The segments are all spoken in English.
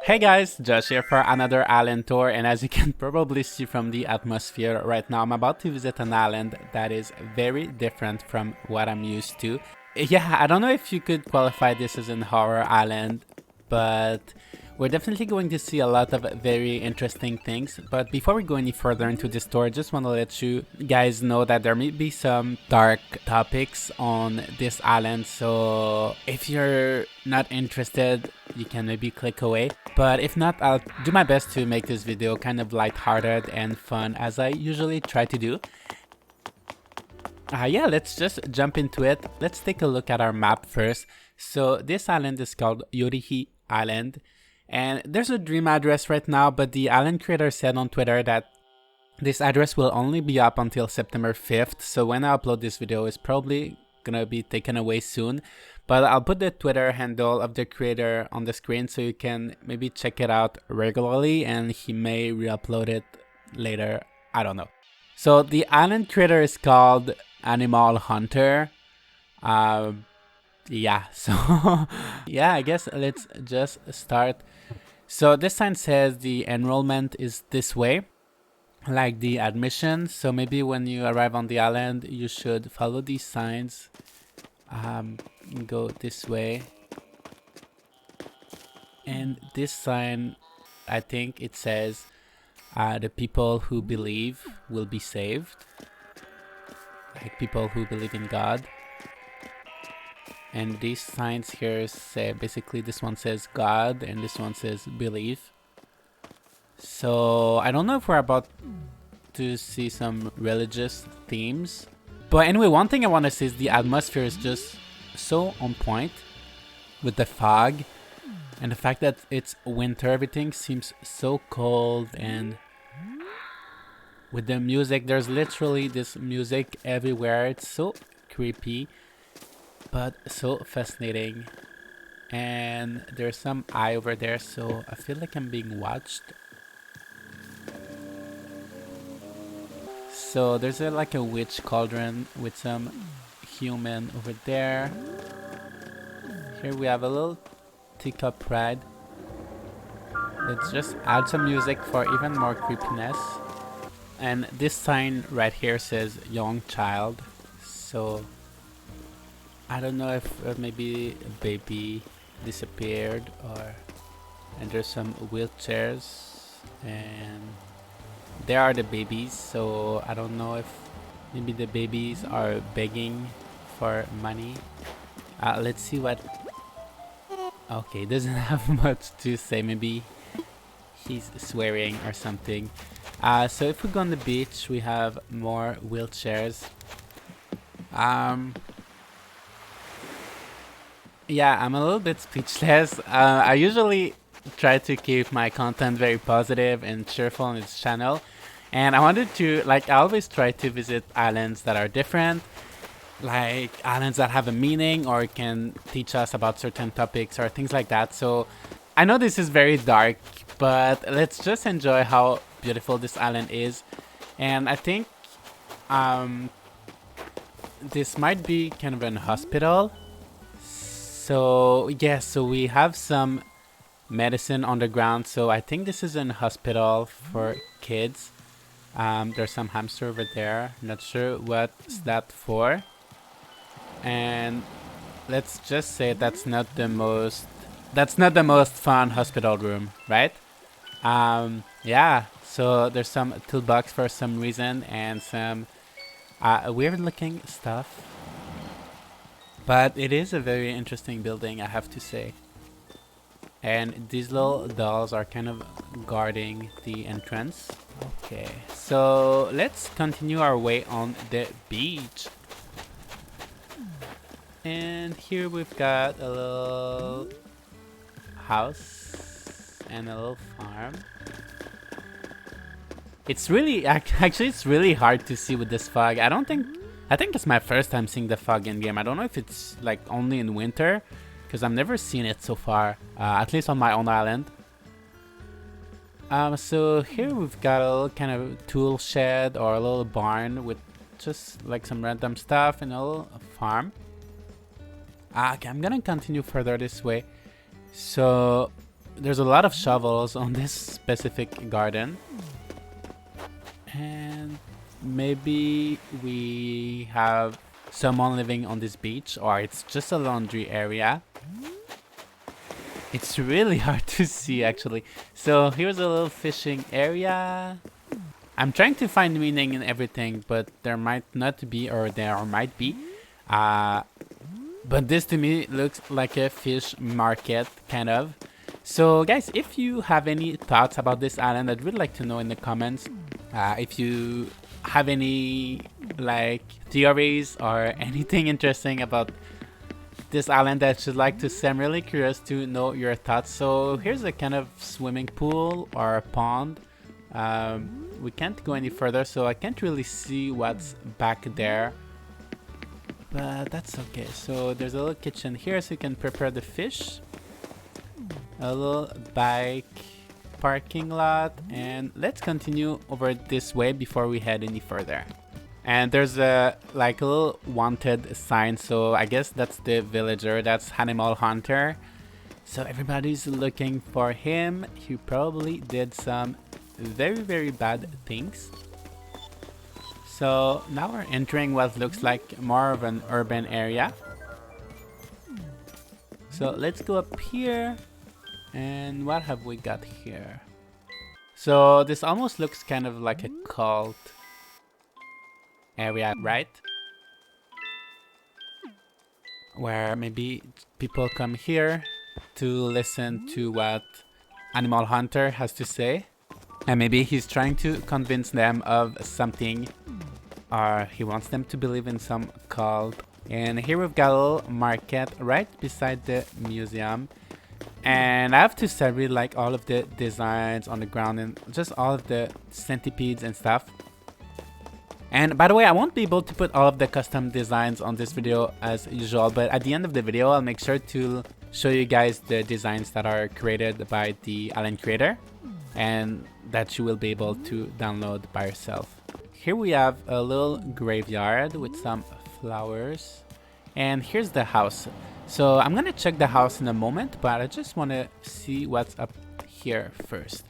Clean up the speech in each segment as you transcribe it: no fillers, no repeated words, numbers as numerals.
Hey guys, Josh here for another island tour, and as you can probably see from the atmosphere right now, I'm about to visit an island that is very different from what I'm used to. Yeah, I don't know if you could qualify this as an horror island, but we're definitely going to see a lot of very interesting things. But before we go any further into this tour, I just want to let you guys know that there may be some dark topics on this island, so if you're not interested, you can maybe click away. But if not, I'll do my best to make this video kind of lighthearted and fun as I usually try to do. Yeah, let's just jump into it. Let's take a look at our map first. So this island is called Yorihi Island, and there's a dream address right now, but the island creator said on Twitter that this address will only be up until September 5th, so when I upload this video it's probably gonna be taken away soon. But I'll put the Twitter handle of the creator on the screen so you can maybe check it out regularly, and he may re-upload it later, I don't know. So the island creator is called Animal Hunter. Yeah, so yeah, I guess let's just start. So this sign says the enrollment is this way, like the admission. So maybe when you arrive on the island, you should follow these signs. Go this way. And this sign, I think it says the people who believe will be saved. Like people who believe in God. And these signs here say, basically this one says God and this one says believe. So I don't know if we're about to see some religious themes. But anyway, one thing I want to say is the atmosphere is just so on point with the fog. And the fact that it's winter, everything seems so cold, and with the music, there's literally this music everywhere. It's so creepy, but so fascinating. And there's some eye over there, so I feel like I'm being watched. So there's like a witch cauldron with some human over there. Here we have a little teacup ride. Let's just add some music for even more creepiness. And this sign right here says young child. So I don't know if maybe a baby disappeared, or and there's some wheelchairs and there are the babies, so I don't know if maybe the babies are begging for money. Let's see what... Okay, doesn't have much to say. Maybe he's swearing or something. So if we go on the beach, we have more wheelchairs. Yeah, I'm a little bit speechless. I usually try to keep my content very positive and cheerful on this channel, and I wanted to, like, I always try to visit islands that are different, like islands that have a meaning or can teach us about certain topics or things like that. So I know this is very dark, but let's just enjoy how beautiful this island is. And I think this might be kind of an hospital. So yeah, so we have some medicine on the ground, so I think this is an hospital for kids. There's some hamster over there, not sure what's that for. And let's just say that's not the most fun hospital room, right? Yeah, so there's some toolbox for some reason and some weird looking stuff. But it is a very interesting building, I have to say. And these little dolls are kind of guarding the entrance. Okay, so let's continue our way on the beach. And here we've got a little house and a little farm. It's really, actually it's really hard to see with this fog. I think it's my first time seeing the fog in game. I don't know if it's like only in winter, because I've never seen it so far, at least on my own island. So here we've got a little kind of tool shed or a little barn with just like some random stuff and a little farm. Okay, I'm gonna continue further this way. So there's a lot of shovels on this specific garden. And maybe we have someone living on this beach, or it's just a laundry area. It's really hard to see actually. So here's a little fishing area. I'm trying to find meaning in everything, but there might not be, or there might be. But this to me looks like a fish market, kind of. So guys, if you have any thoughts about this island, I'd really like to know in the comments. If you have any like theories or anything interesting about this island that you'd like to say, I'm really curious to know your thoughts. So here's a kind of swimming pool or a pond. We can't go any further, so I can't really see what's back there. But that's okay. So there's a little kitchen here so you can prepare the fish. A little bike parking lot, and let's continue over this way before we head any further. And there's a like a little wanted sign, so I guess that's the villager, that's Animal Hunter. So everybody's looking for him. He probably did some very bad things. So now we're entering what looks like more of an urban area. So let's go up here. And what have we got here? So this almost looks kind of like a cult area, right? Where maybe people come here to listen to what Animal Hunter has to say. And maybe he's trying to convince them of something, or he wants them to believe in some cult. And here we've got a little market right beside the museum. And I have to say, I really like all of the designs on the ground and just all of the centipedes and stuff. And by the way, I won't be able to put all of the custom designs on this video as usual, but at the end of the video, I'll make sure to show you guys the designs that are created by the island creator and that you will be able to download by yourself. Here we have a little graveyard with some flowers. And here's the house. So I'm gonna check the house in a moment, but I just want to see what's up here first.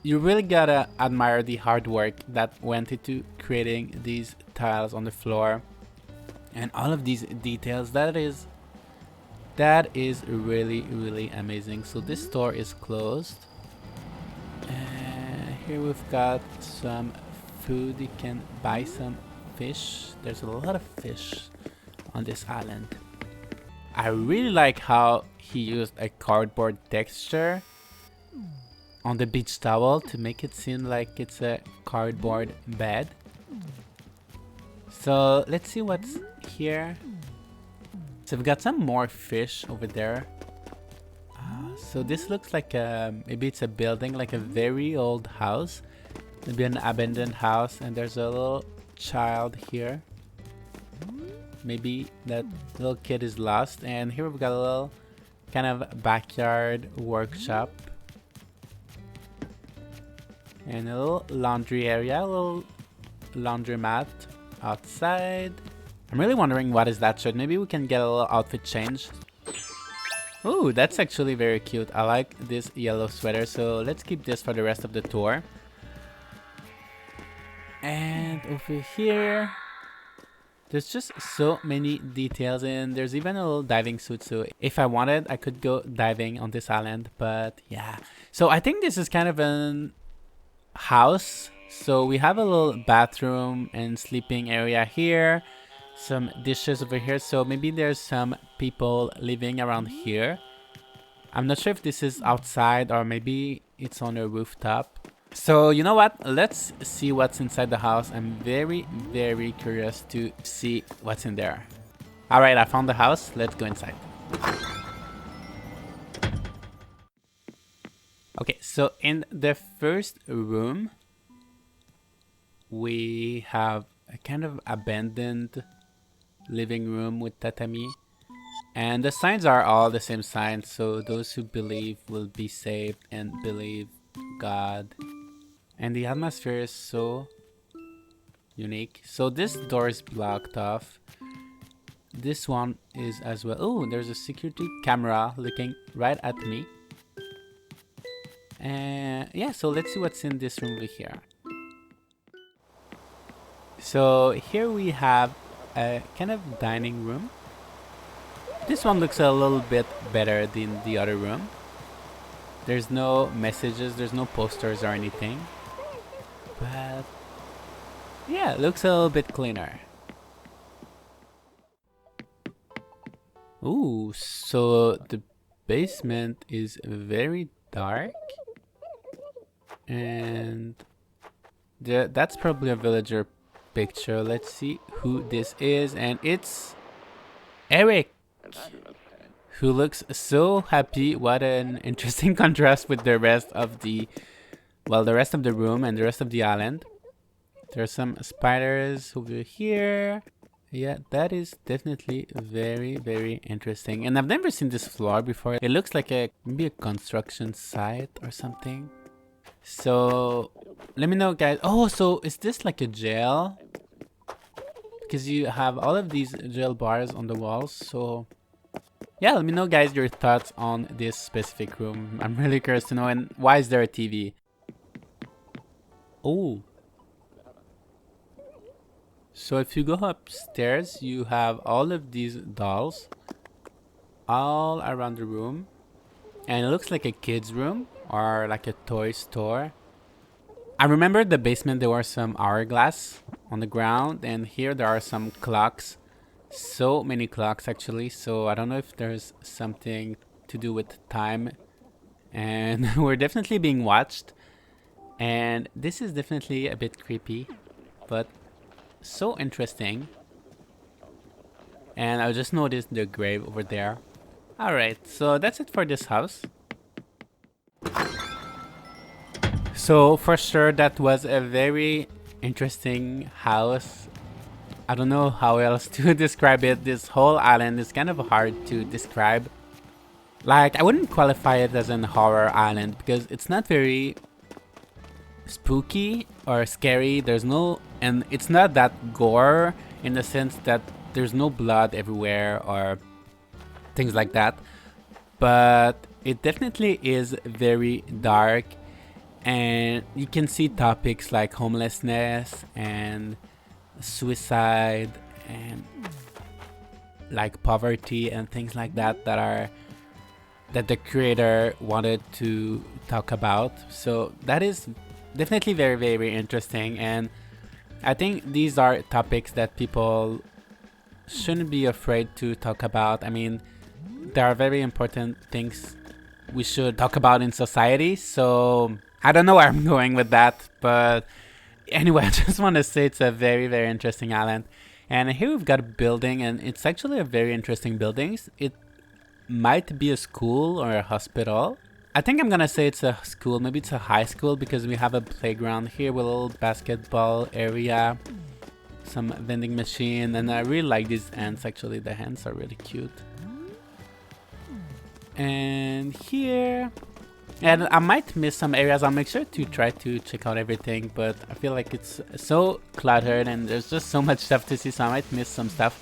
You really gotta admire the hard work that went into creating these tiles on the floor and all of these details. That is really amazing. So this store is closed. Here we've got some food. You can buy some fish. There's a lot of fish on this island. I really like how he used a cardboard texture on the beach towel to make it seem like it's a cardboard bed. So let's see what's here. So we've got some more fish over there. So this looks like maybe it's a building, like a very old house, maybe an abandoned house, and there's a little child here. Maybe that little kid is lost. And here we've got a little kind of backyard workshop and a little laundry area, a little laundromat outside. I'm really wondering what is that shirt. Maybe we can get a little outfit change. Ooh, that's actually very cute. I like this yellow sweater, so let's keep this for the rest of the tour. And over here, there's just so many details, and there's even a little diving suit, so if I wanted, I could go diving on this island. But yeah, so I think this is kind of an house. So we have a little bathroom and sleeping area here, some dishes over here, so maybe there's some people living around here. I'm not sure if this is outside or maybe it's on a rooftop. So you know what, let's see what's inside the house. I'm very curious to see what's in there. All right, I found the house. Let's go inside. Okay, so in the first room we have a kind of abandoned living room with tatami, and the signs are all the same signs, so those who believe will be saved and believe God. And the atmosphere is so unique. So this door is blocked off. this one is as well. Oh, there's a security camera looking right at me. And yeah, so let's see what's in this room over here. So here we have a kind of dining room. This one looks a little bit better than the other room. There's no messages, there's no posters or anything. But yeah, it looks a little bit cleaner. Ooh, so the basement is very dark. And that's probably a villager picture. Let's see who this is. And it's Eric, who looks so happy. What an interesting contrast with the rest of the rest of the room and the rest of the island. There's some spiders over here. Yeah, that is definitely very, very interesting. And I've never seen this floor before. It looks like maybe a construction site or something. So let me know, guys. Oh, so is this like a jail? Because you have all of these jail bars on the walls. So yeah, let me know, guys, your thoughts on this specific room. I'm really curious to know. And why is there a TV? Oh. So if you go upstairs, you have all of these dolls all around the room. And it looks like a kid's room or like a toy store. I remember the basement, there were some hourglass on the ground. And here there are some clocks. So many clocks, actually. So I don't know if there's something to do with time. And we're definitely being watched. And this is definitely a bit creepy. But so interesting. And I just noticed the grave over there. Alright, so that's it for this house. So for sure that was a very interesting house. I don't know how else to describe it. This whole island is kind of hard to describe. Like, I wouldn't qualify it as an horror island because it's not very spooky or scary. There's no, and it's not that gore in the sense that there's no blood everywhere or things like that, but it definitely is very dark, and you can see topics like homelessness and suicide and like poverty and things like that that the creator wanted to talk about. So that is definitely very, very interesting, and I think these are topics that people shouldn't be afraid to talk about. I mean, there are very important things we should talk about in society. So I don't know where I'm going with that, but anyway, I just want to say it's a very, very interesting island. And here we've got a building, and it's actually a very interesting building. It might be a school or a hospital. I think I'm gonna say it's a school. Maybe it's a high school because we have a playground here with a little basketball area, some vending machine, and I really like these ants. Actually, the ants are really cute. And here, and I might miss some areas. I'll make sure to try to check out everything, but I feel like it's so cluttered and there's just so much stuff to see, so I might miss some stuff.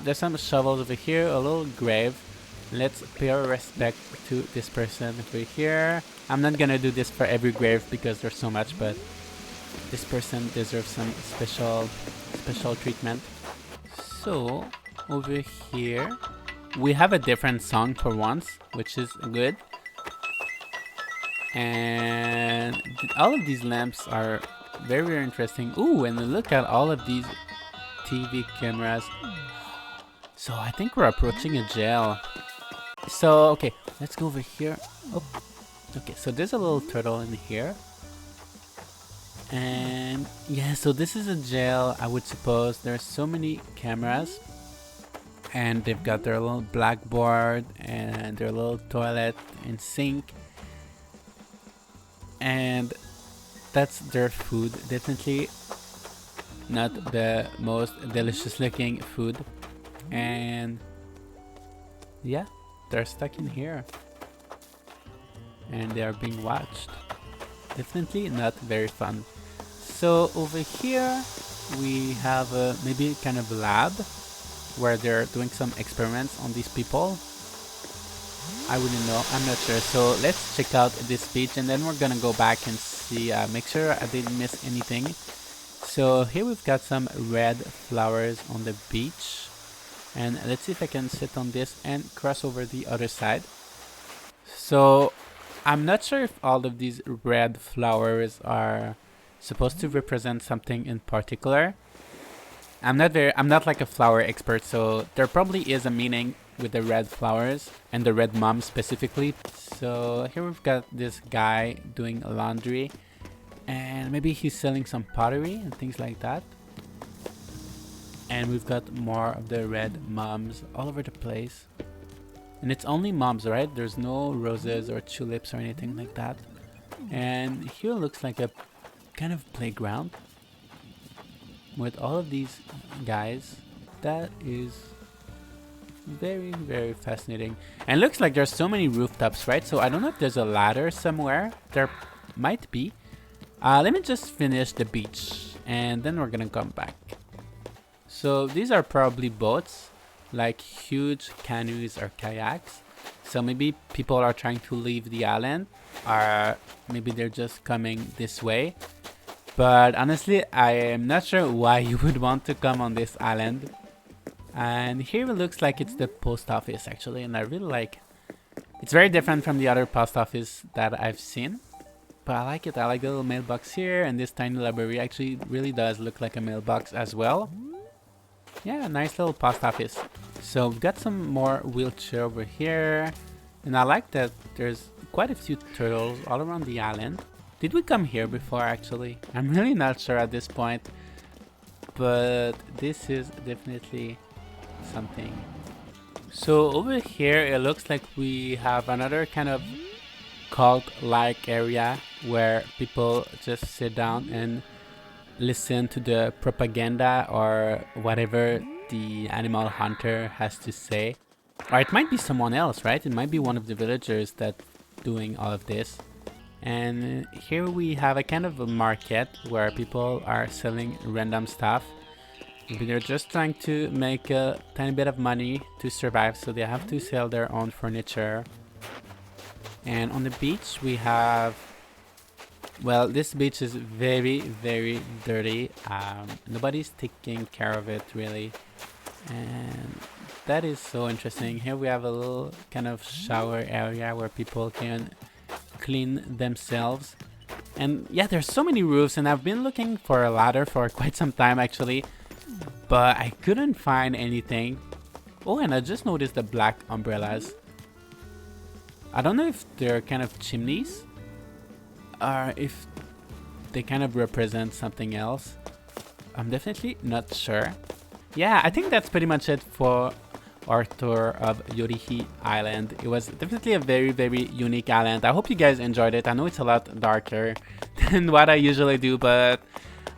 There's some shovels over here, a little grave. Let's pay our respect to this person over here. I'm not gonna do this for every grave because there's so much, but this person deserves some special treatment. So over here we have a different song for once, which is good. And all of these lamps are very, very interesting. Ooh, and look at all of these TV cameras. So I think we're approaching a jail. So, okay, let's go over here. Oh, okay, so there's a little turtle in here. And yeah, so this is a jail, I would suppose. There's so many cameras. And they've got their little blackboard and their little toilet and sink. And that's their food. Definitely not the most delicious looking food. And yeah, they're stuck in here. And they are being watched. Definitely not very fun. So over here we have maybe kind of a lab. where they're doing some experiments on these people. I wouldn't know, I'm not sure. So let's check out this beach and then we're gonna go back and see, make sure I didn't miss anything. So here we've got some red flowers on the beach. And let's see if I can sit on this and cross over the other side. So I'm not sure if all of these red flowers are supposed to represent something in particular. I'm not like a flower expert, so there probably is a meaning with the red flowers and the red mom specifically. So here we've got this guy doing laundry and maybe he's selling some pottery and things like that. And we've got more of the red moms all over the place. And it's only moms, right? There's no roses or tulips or anything like that. And here looks like a kind of playground with all of these guys. That is very, very fascinating. And looks like there's so many rooftops, right? So I don't know if there's a ladder somewhere. There might be. Let me just finish the beach and then we're gonna come back. So these are probably boats, like huge canoes or kayaks. So maybe people are trying to leave the island, or maybe they're just coming this way. But honestly, I am not sure why you would want to come on this island. And here it looks like it's the post office actually, and I really like it. It's very different from the other post office that I've seen. But I like it. I like the little mailbox here, and this tiny library actually really does look like a mailbox as well. Yeah, nice little post office. So we've got some more wheelchair over here. And I like that there's quite a few turtles all around the island. Did we come here before actually? I'm really not sure at this point. But this is definitely something. So over here it looks like we have another kind of cult-like area where people just sit down and listen to the propaganda or whatever the animal hunter has to say. Or it might be someone else, right? It might be one of the villagers that's doing all of this. And here we have a kind of a market where people are selling random stuff. Maybe they're just trying to make a tiny bit of money to survive, so they have to sell their own furniture. And on the beach we have, well, this beach is very, very dirty. Nobody's taking care of it really, and that is so interesting. Here we have a little kind of shower area where people can clean themselves. And yeah, there's so many roofs, and I've been looking for a ladder for quite some time actually, but I couldn't find anything. Oh, and I just noticed the black umbrellas. I don't know if they're kind of chimneys or if they kind of represent something else. I'm definitely not sure. Yeah, I think that's pretty much it for our tour of Yorihi Island. It was definitely a very, very unique island. I hope you guys enjoyed it. I know it's a lot darker than what I usually do, but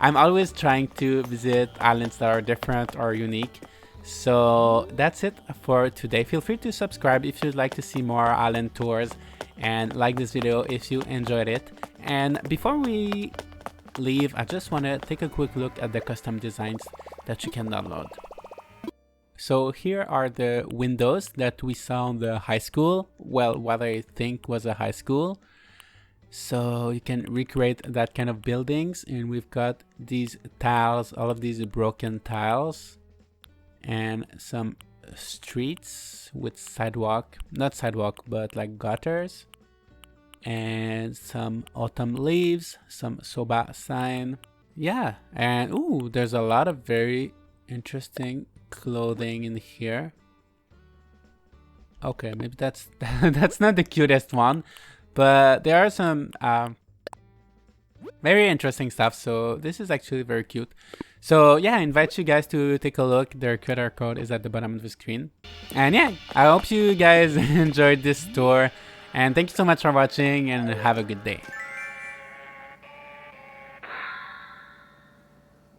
I'm always trying to visit islands that are different or unique. So that's it for today. Feel free to subscribe if you'd like to see more island tours, and like this video if you enjoyed it. And before we leave, I just want to take a quick look at the custom designs that you can download. So here are the windows that we saw in the high school. Well, what I think was a high school. So you can recreate that kind of buildings, and we've got these tiles, all of these broken tiles, and some streets with sidewalk, not sidewalk, but like gutters, and some autumn leaves, some soba sign. Yeah, and ooh, there's a lot of very interesting clothing in here. Okay, maybe that's that's not the cutest one, but there are some very interesting stuff. So this is actually very cute. So yeah, I invite you guys to take a look. Their QR code is at the bottom of the screen. And yeah, I hope you guys enjoyed this tour. And thank you so much for watching, and have a good day.